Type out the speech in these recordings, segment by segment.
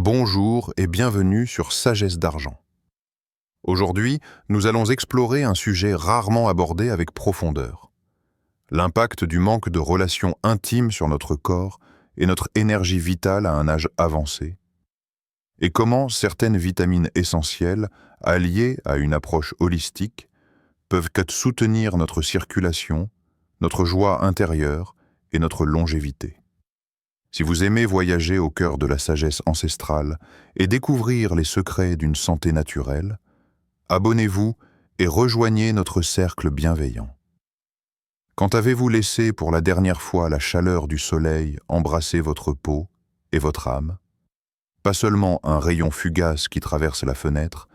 Bonjour et bienvenue sur Sagesse d'Argent. Aujourd'hui, nous allons explorer un sujet rarement abordé avec profondeur. L'impact du manque de relations intimes sur notre corps et notre énergie vitale à un âge avancé. Et comment certaines vitamines essentielles, alliées à une approche holistique, peuvent soutenir notre circulation, notre joie intérieure et notre longévité. Si vous aimez voyager au cœur de la sagesse ancestrale et découvrir les secrets d'une santé naturelle, abonnez-vous et rejoignez notre cercle bienveillant. Quand avez-vous laissé pour la dernière fois la chaleur du soleil embrasser votre peau et votre âme? Pas seulement un rayon fugace qui traverse la fenêtre,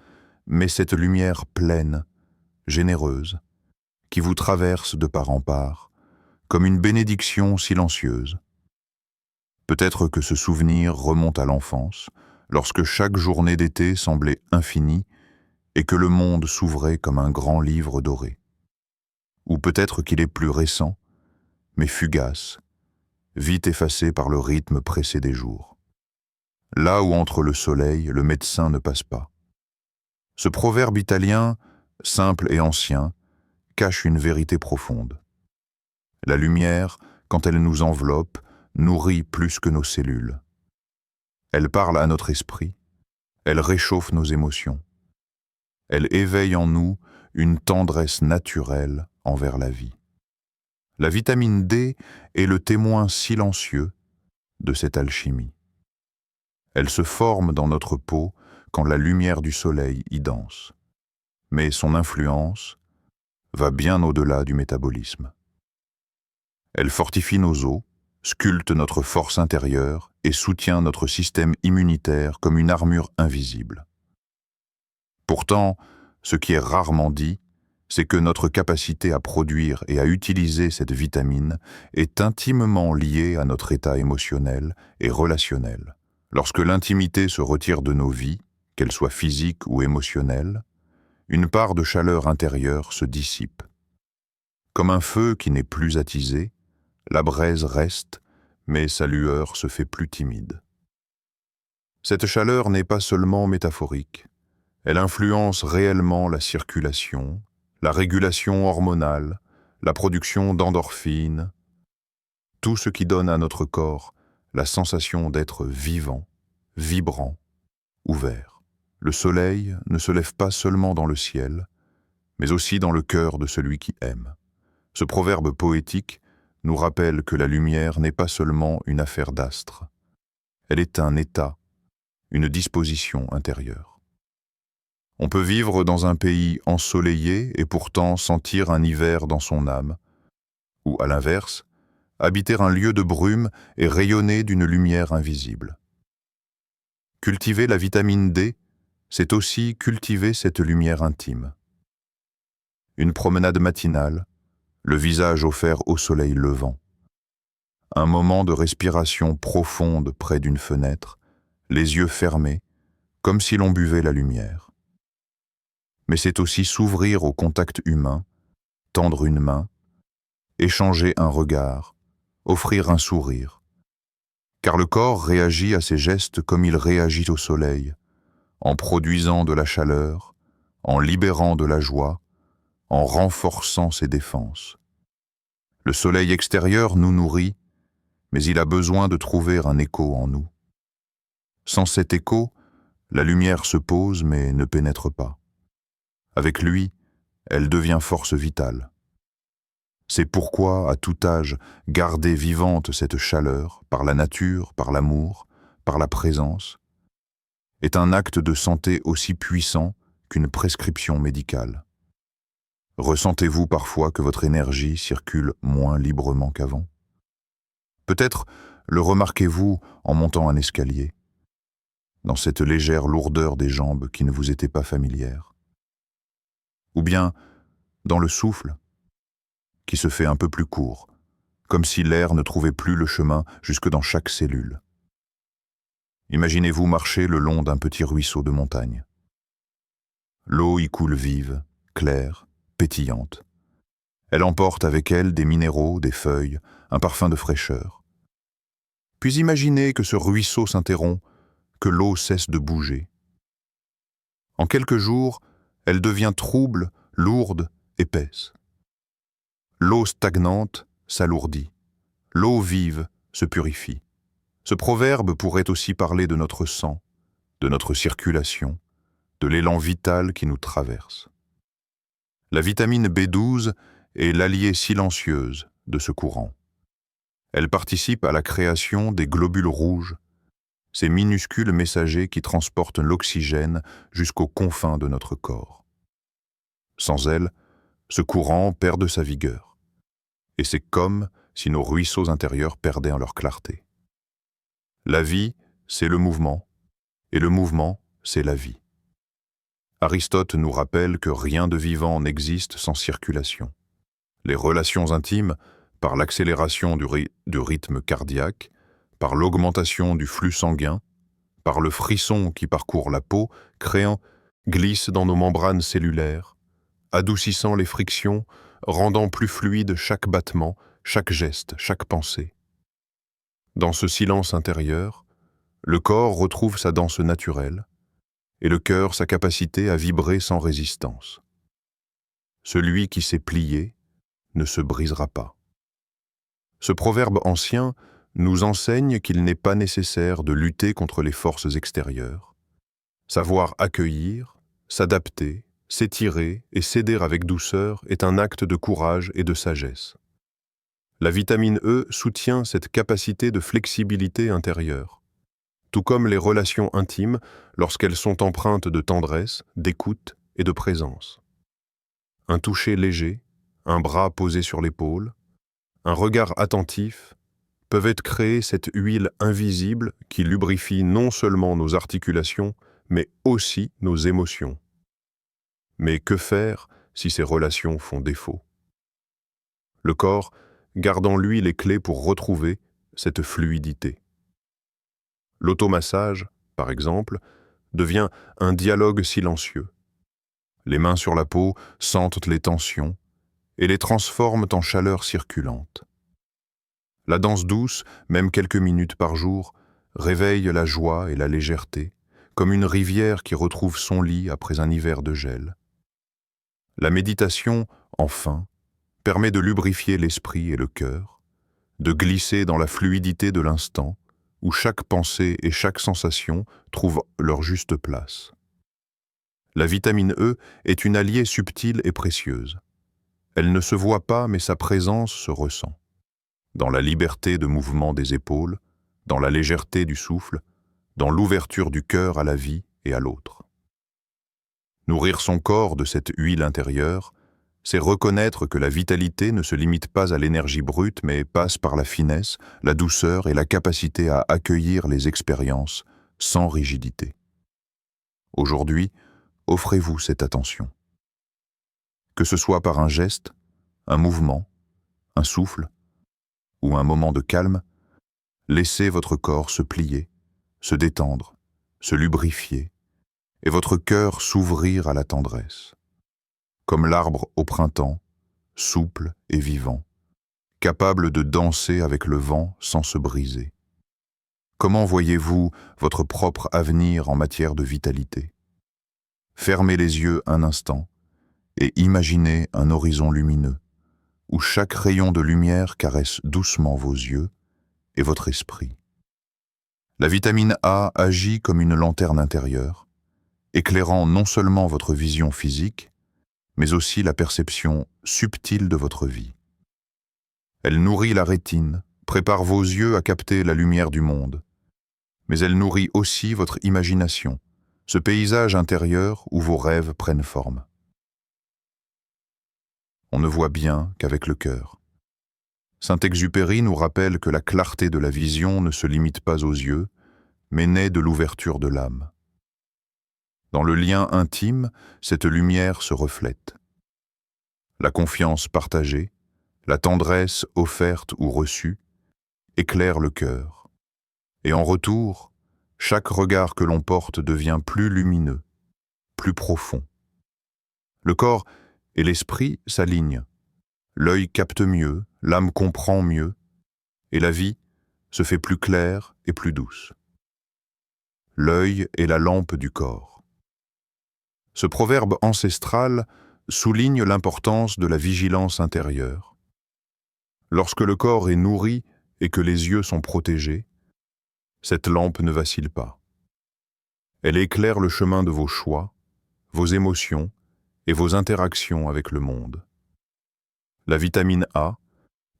mais cette lumière pleine, généreuse, qui vous traverse de part en part, comme une bénédiction silencieuse. Peut-être que ce souvenir remonte à l'enfance, lorsque chaque journée d'été semblait infinie et que le monde s'ouvrait comme un grand livre doré. Ou peut-être qu'il est plus récent, mais fugace, vite effacé par le rythme pressé des jours. Là où entre le soleil, le médecin ne passe pas. Ce proverbe italien, simple et ancien, cache une vérité profonde. La lumière, quand elle nous enveloppe, nourrit plus que nos cellules. Elle parle à notre esprit, elle réchauffe nos émotions. Elle éveille en nous une tendresse naturelle envers la vie. La vitamine D est le témoin silencieux de cette alchimie. Elle se forme dans notre peau quand la lumière du soleil y danse. Mais son influence va bien au-delà du métabolisme. Elle fortifie nos os, sculpte notre force intérieure et soutient notre système immunitaire comme une armure invisible. Pourtant, ce qui est rarement dit, c'est que notre capacité à produire et à utiliser cette vitamine est intimement liée à notre état émotionnel et relationnel. Lorsque l'intimité se retire de nos vies, qu'elle soit physique ou émotionnelle, une part de chaleur intérieure se dissipe. Comme un feu qui n'est plus attisé, la braise reste, mais sa lueur se fait plus timide. Cette chaleur n'est pas seulement métaphorique. Elle influence réellement la circulation, la régulation hormonale, la production d'endorphines, tout ce qui donne à notre corps la sensation d'être vivant, vibrant, ouvert. Le soleil ne se lève pas seulement dans le ciel, mais aussi dans le cœur de celui qui aime. Ce proverbe poétique nous rappelle que la lumière n'est pas seulement une affaire d'astres. Elle est un état, une disposition intérieure. On peut vivre dans un pays ensoleillé et pourtant sentir un hiver dans son âme, ou à l'inverse, habiter un lieu de brume et rayonner d'une lumière invisible. Cultiver la vitamine D, c'est aussi cultiver cette lumière intime. Une promenade matinale, le visage offert au soleil levant. Un moment de respiration profonde près d'une fenêtre, les yeux fermés, comme si l'on buvait la lumière. Mais c'est aussi s'ouvrir au contact humain, tendre une main, échanger un regard, offrir un sourire. Car le corps réagit à ces gestes comme il réagit au soleil, en produisant de la chaleur, en libérant de la joie, en renforçant ses défenses. Le soleil extérieur nous nourrit, mais il a besoin de trouver un écho en nous. Sans cet écho, la lumière se pose mais ne pénètre pas. Avec lui, elle devient force vitale. C'est pourquoi, à tout âge, garder vivante cette chaleur, par la nature, par l'amour, par la présence, est un acte de santé aussi puissant qu'une prescription médicale. Ressentez-vous parfois que votre énergie circule moins librement qu'avant? Peut-être le remarquez-vous en montant un escalier, dans cette légère lourdeur des jambes qui ne vous était pas familière. Ou bien dans le souffle, qui se fait un peu plus court, comme si l'air ne trouvait plus le chemin jusque dans chaque cellule. Imaginez-vous marcher le long d'un petit ruisseau de montagne. L'eau y coule vive, claire, pétillante. Elle emporte avec elle des minéraux, des feuilles, un parfum de fraîcheur. Puis imaginez que ce ruisseau s'interrompt, que l'eau cesse de bouger. En quelques jours, elle devient trouble, lourde, épaisse. L'eau stagnante s'alourdit. L'eau vive se purifie. Ce proverbe pourrait aussi parler de notre sang, de notre circulation, de l'élan vital qui nous traverse. La vitamine B12 est l'alliée silencieuse de ce courant. Elle participe à la création des globules rouges, ces minuscules messagers qui transportent l'oxygène jusqu'aux confins de notre corps. Sans elle, ce courant perd de sa vigueur. Et c'est comme si nos ruisseaux intérieurs perdaient en leur clarté. La vie, c'est le mouvement, et le mouvement, c'est la vie. Aristote nous rappelle que rien de vivant n'existe sans circulation. Les relations intimes, par l'accélération du rythme cardiaque, par l'augmentation du flux sanguin, par le frisson qui parcourt la peau, glissent dans nos membranes cellulaires, adoucissant les frictions, rendant plus fluide chaque battement, chaque geste, chaque pensée. Dans ce silence intérieur, le corps retrouve sa danse naturelle et le cœur sa capacité à vibrer sans résistance. Celui qui s'est plié ne se brisera pas. Ce proverbe ancien nous enseigne qu'il n'est pas nécessaire de lutter contre les forces extérieures. Savoir accueillir, s'adapter, s'étirer et céder avec douceur est un acte de courage et de sagesse. La vitamine E soutient cette capacité de flexibilité intérieure, tout comme les relations intimes lorsqu'elles sont empreintes de tendresse, d'écoute et de présence. Un toucher léger, un bras posé sur l'épaule, un regard attentif peuvent être créés cette huile invisible qui lubrifie non seulement nos articulations, mais aussi nos émotions. Mais que faire si ces relations font défaut? Le corps garde en lui les clés pour retrouver cette fluidité. L'automassage, par exemple, devient un dialogue silencieux. Les mains sur la peau sentent les tensions et les transforment en chaleur circulante. La danse douce, même quelques minutes par jour, réveille la joie et la légèreté, comme une rivière qui retrouve son lit après un hiver de gel. La méditation, enfin, permet de lubrifier l'esprit et le cœur, de glisser dans la fluidité de l'instant, où chaque pensée et chaque sensation trouvent leur juste place. La vitamine E est une alliée subtile et précieuse. Elle ne se voit pas, mais sa présence se ressent. Dans la liberté de mouvement des épaules, dans la légèreté du souffle, dans l'ouverture du cœur à la vie et à l'autre. Nourrir son corps de cette huile intérieure, c'est reconnaître que la vitalité ne se limite pas à l'énergie brute, mais passe par la finesse, la douceur et la capacité à accueillir les expériences sans rigidité. Aujourd'hui, offrez-vous cette attention. Que ce soit par un geste, un mouvement, un souffle ou un moment de calme, laissez votre corps se plier, se détendre, se lubrifier, et votre cœur s'ouvrir à la tendresse. Comme l'arbre au printemps, souple et vivant, capable de danser avec le vent sans se briser. Comment voyez-vous votre propre avenir en matière de vitalité? Fermez les yeux un instant et imaginez un horizon lumineux, où chaque rayon de lumière caresse doucement vos yeux et votre esprit. La vitamine A agit comme une lanterne intérieure, éclairant non seulement votre vision physique, mais aussi la perception subtile de votre vie. Elle nourrit la rétine, prépare vos yeux à capter la lumière du monde, mais elle nourrit aussi votre imagination, ce paysage intérieur où vos rêves prennent forme. On ne voit bien qu'avec le cœur. Saint-Exupéry nous rappelle que la clarté de la vision ne se limite pas aux yeux, mais naît de l'ouverture de l'âme. Dans le lien intime, cette lumière se reflète. La confiance partagée, la tendresse offerte ou reçue, éclaire le cœur. Et en retour, chaque regard que l'on porte devient plus lumineux, plus profond. Le corps et l'esprit s'alignent. L'œil capte mieux, l'âme comprend mieux, et la vie se fait plus claire et plus douce. l'œil est la lampe du corps. Ce proverbe ancestral souligne l'importance de la vigilance intérieure. Lorsque le corps est nourri et que les yeux sont protégés, cette lampe ne vacille pas. Elle éclaire le chemin de vos choix, vos émotions et vos interactions avec le monde. La vitamine A,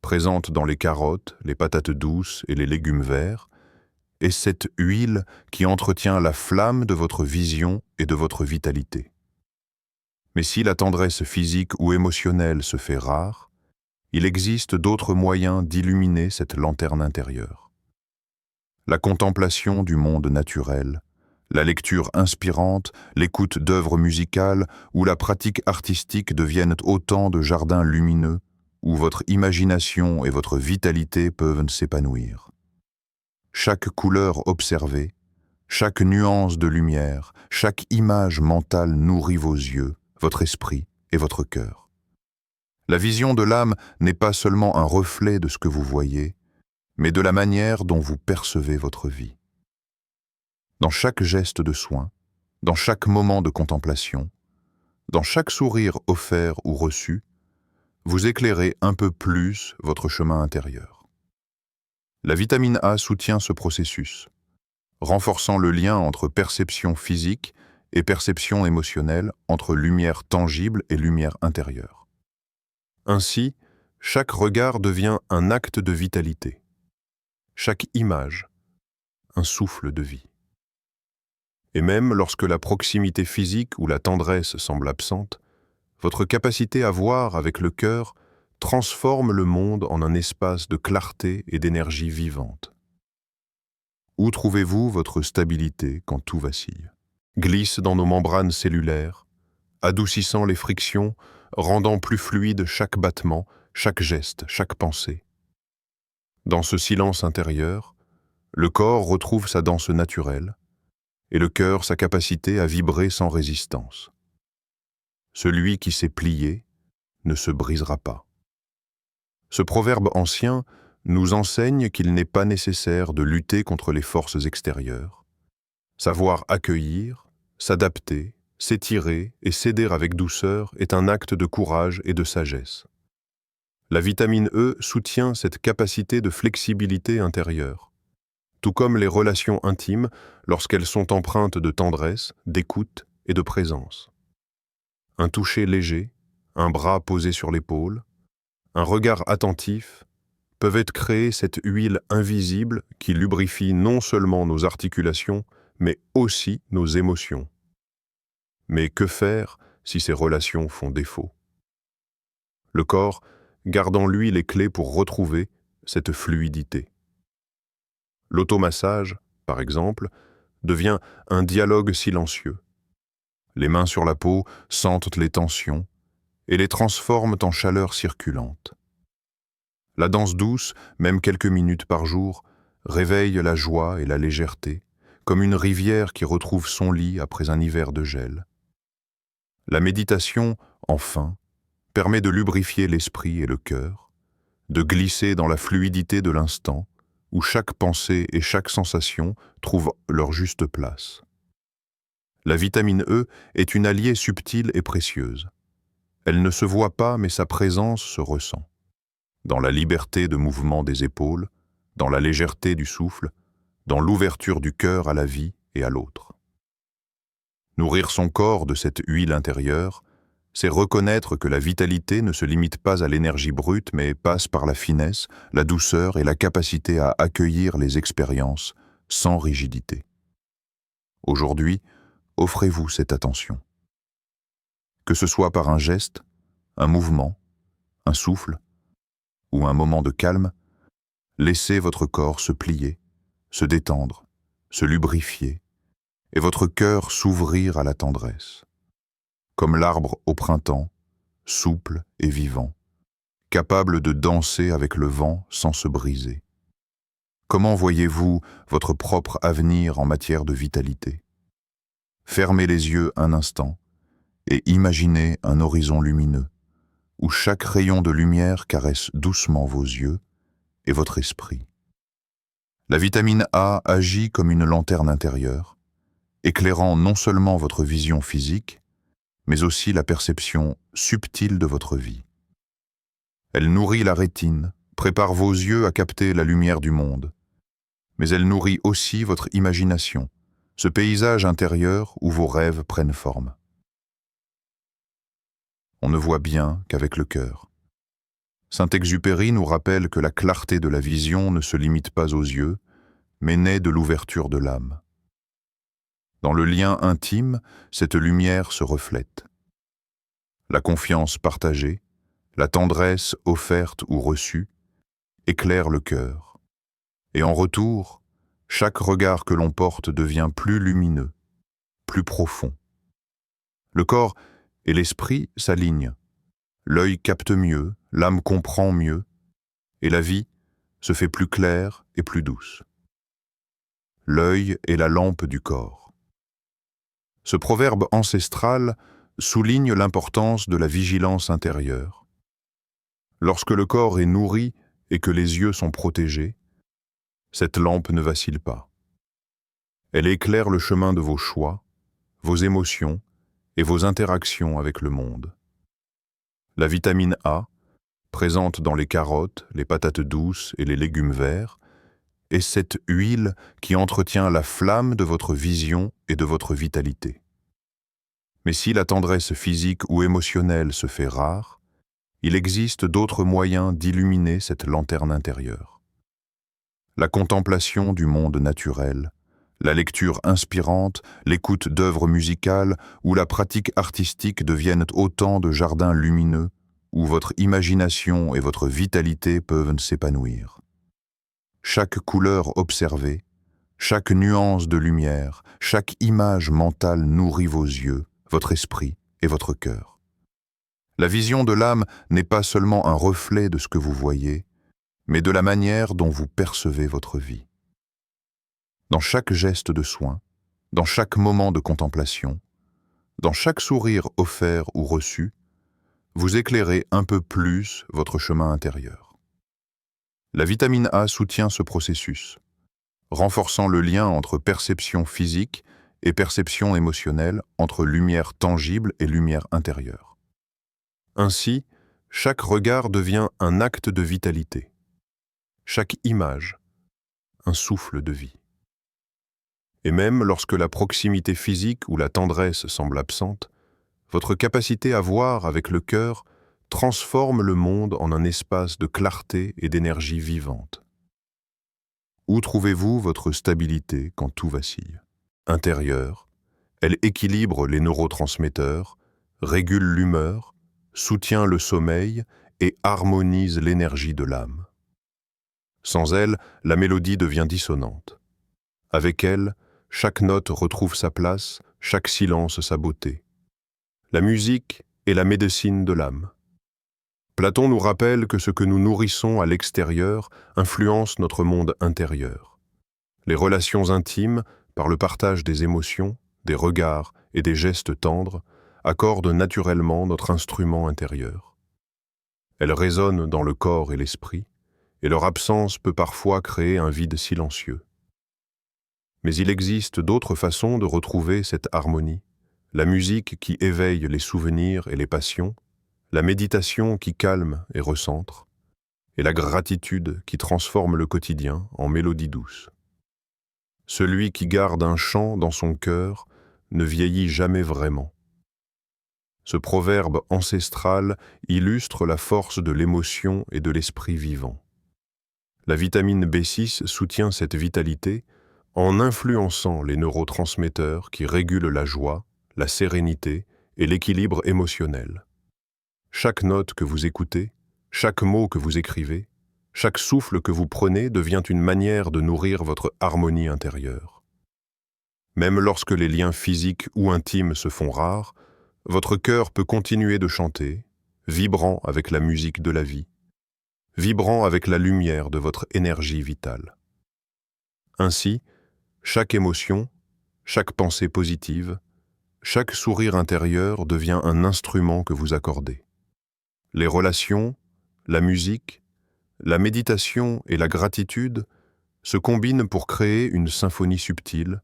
présente dans les carottes, les patates douces et les légumes verts, est cette huile qui entretient la flamme de votre vision et de votre vitalité. Mais si la tendresse physique ou émotionnelle se fait rare, il existe d'autres moyens d'illuminer cette lanterne intérieure. La contemplation du monde naturel, la lecture inspirante, l'écoute d'œuvres musicales ou la pratique artistique deviennent autant de jardins lumineux où votre imagination et votre vitalité peuvent s'épanouir. Chaque couleur observée, chaque nuance de lumière, chaque image mentale nourrit vos yeux, votre esprit et votre cœur. La vision de l'âme n'est pas seulement un reflet de ce que vous voyez, mais de la manière dont vous percevez votre vie. Dans chaque geste de soin, dans chaque moment de contemplation, dans chaque sourire offert ou reçu, vous éclairez un peu plus votre chemin intérieur. La vitamine A soutient ce processus, renforçant le lien entre perception physique et perception émotionnelle, entre lumière tangible et lumière intérieure. Ainsi, chaque regard devient un acte de vitalité, chaque image, un souffle de vie. Et même lorsque la proximité physique ou la tendresse semble absente, votre capacité à voir avec le cœur transforme le monde en un espace de clarté et d'énergie vivante. Où trouvez-vous votre stabilité quand tout vacille? Glisse dans nos membranes cellulaires, adoucissant les frictions, rendant plus fluide chaque battement, chaque geste, chaque pensée. Dans ce silence intérieur, le corps retrouve sa danse naturelle et le cœur sa capacité à vibrer sans résistance. Celui qui s'est plié ne se brisera pas. Ce proverbe ancien nous enseigne qu'il n'est pas nécessaire de lutter contre les forces extérieures. Savoir accueillir, s'adapter, s'étirer et céder avec douceur est un acte de courage et de sagesse. La vitamine E soutient cette capacité de flexibilité intérieure, tout comme les relations intimes lorsqu'elles sont empreintes de tendresse, d'écoute et de présence. Un toucher léger, un bras posé sur l'épaule, un regard attentif peuvent être créés cette huile invisible qui lubrifie non seulement nos articulations, mais aussi nos émotions. Mais que faire si ces relations font défaut? Le corps garde en lui les clés pour retrouver cette fluidité. L'automassage, par exemple, devient un dialogue silencieux. Les mains sur la peau sentent les tensions et les transforment en chaleur circulante. La danse douce, même quelques minutes par jour, réveille la joie et la légèreté, comme une rivière qui retrouve son lit après un hiver de gel. La méditation, enfin, permet de lubrifier l'esprit et le cœur, de glisser dans la fluidité de l'instant, où chaque pensée et chaque sensation trouvent leur juste place. La vitamine E est une alliée subtile et précieuse. Elle ne se voit pas, mais sa présence se ressent. Dans la liberté de mouvement des épaules, dans la légèreté du souffle, dans l'ouverture du cœur à la vie et à l'autre. Nourrir son corps de cette huile intérieure, c'est reconnaître que la vitalité ne se limite pas à l'énergie brute, mais passe par la finesse, la douceur et la capacité à accueillir les expériences sans rigidité. Aujourd'hui, offrez-vous cette attention. Que ce soit par un geste, un mouvement, un souffle ou un moment de calme, laissez votre corps se plier, se détendre, se lubrifier, et votre cœur s'ouvrir à la tendresse. Comme l'arbre au printemps, souple et vivant, capable de danser avec le vent sans se briser. Comment voyez-vous votre propre avenir en matière de vitalité? Fermez les yeux un instant et imaginez un horizon lumineux, où chaque rayon de lumière caresse doucement vos yeux et votre esprit. La vitamine A agit comme une lanterne intérieure, éclairant non seulement votre vision physique, mais aussi la perception subtile de votre vie. Elle nourrit la rétine, prépare vos yeux à capter la lumière du monde, mais elle nourrit aussi votre imagination, ce paysage intérieur où vos rêves prennent forme. On ne voit bien qu'avec le cœur. Saint-Exupéry nous rappelle que la clarté de la vision ne se limite pas aux yeux, mais naît de l'ouverture de l'âme. Dans le lien intime, cette lumière se reflète. La confiance partagée, la tendresse offerte ou reçue, éclaire le cœur. Et en retour, chaque regard que l'on porte devient plus lumineux, plus profond. Le corps et l'esprit s'alignent. L'œil capte mieux, l'âme comprend mieux, et la vie se fait plus claire et plus douce. L'œil est la lampe du corps. Ce proverbe ancestral souligne l'importance de la vigilance intérieure. Lorsque le corps est nourri et que les yeux sont protégés, cette lampe ne vacille pas. Elle éclaire le chemin de vos choix, vos émotions et vos interactions avec le monde. La vitamine A, présente dans les carottes, les patates douces et les légumes verts, est cette huile qui entretient la flamme de votre vision et de votre vitalité. Mais si la tendresse physique ou émotionnelle se fait rare, il existe d'autres moyens d'illuminer cette lanterne intérieure. La contemplation du monde naturel, la lecture inspirante, l'écoute d'œuvres musicales ou la pratique artistique deviennent autant de jardins lumineux où votre imagination et votre vitalité peuvent s'épanouir. Chaque couleur observée, chaque nuance de lumière, chaque image mentale nourrit vos yeux, votre esprit et votre cœur. La vision de l'âme n'est pas seulement un reflet de ce que vous voyez, mais de la manière dont vous percevez votre vie. Dans chaque geste de soin, dans chaque moment de contemplation, dans chaque sourire offert ou reçu, vous éclairez un peu plus votre chemin intérieur. La vitamine A soutient ce processus, renforçant le lien entre perception physique et perception émotionnelle, entre lumière tangible et lumière intérieure. Ainsi, chaque regard devient un acte de vitalité, chaque image, un souffle de vie. Et même lorsque la proximité physique ou la tendresse semble absente, votre capacité à voir avec le cœur transforme le monde en un espace de clarté et d'énergie vivante. Où trouvez-vous votre stabilité quand tout vacille? Intérieure, elle équilibre les neurotransmetteurs, régule l'humeur, soutient le sommeil et harmonise l'énergie de l'âme. Sans elle, la mélodie devient dissonante. Avec elle, chaque note retrouve sa place, chaque silence sa beauté. La musique est la médecine de l'âme. Platon nous rappelle que ce que nous nourrissons à l'extérieur influence notre monde intérieur. Les relations intimes, par le partage des émotions, des regards et des gestes tendres, accordent naturellement notre instrument intérieur. Elles résonnent dans le corps et l'esprit, et leur absence peut parfois créer un vide silencieux. Mais il existe d'autres façons de retrouver cette harmonie. La musique qui éveille les souvenirs et les passions, la méditation qui calme et recentre, et la gratitude qui transforme le quotidien en mélodie douce. Celui qui garde un chant dans son cœur ne vieillit jamais vraiment. Ce proverbe ancestral illustre la force de l'émotion et de l'esprit vivant. La vitamine B6 soutient cette vitalité en influençant les neurotransmetteurs qui régulent la joie, la sérénité et l'équilibre émotionnel. Chaque note que vous écoutez, chaque mot que vous écrivez, chaque souffle que vous prenez devient une manière de nourrir votre harmonie intérieure. Même lorsque les liens physiques ou intimes se font rares, votre cœur peut continuer de chanter, vibrant avec la musique de la vie, vibrant avec la lumière de votre énergie vitale. Ainsi, chaque émotion, chaque pensée positive, chaque sourire intérieur devient un instrument que vous accordez. Les relations, la musique, la méditation et la gratitude se combinent pour créer une symphonie subtile,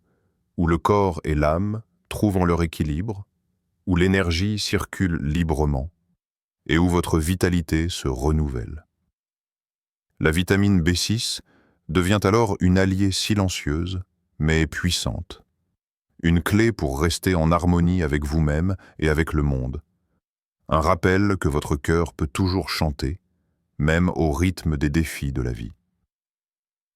où le corps et l'âme trouvent leur équilibre, où l'énergie circule librement et où votre vitalité se renouvelle. La vitamine B6 devient alors une alliée silencieuse, mais puissante. Une clé pour rester en harmonie avec vous-même et avec le monde. Un rappel que votre cœur peut toujours chanter, même au rythme des défis de la vie.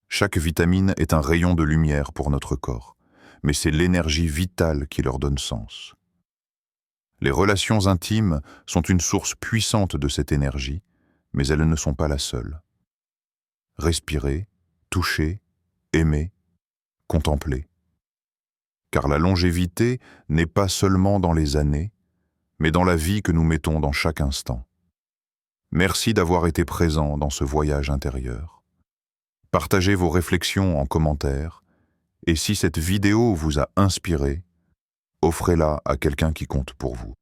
Chaque vitamine est un rayon de lumière pour notre corps, mais c'est l'énergie vitale qui leur donne sens. Les relations intimes sont une source puissante de cette énergie, mais elles ne sont pas la seule. Respirez, touchez, aimez, contemplez. Car la longévité n'est pas seulement dans les années, mais dans la vie que nous mettons dans chaque instant. Merci d'avoir été présent dans ce voyage intérieur. Partagez vos réflexions en commentaire, et si cette vidéo vous a inspiré, offrez-la à quelqu'un qui compte pour vous.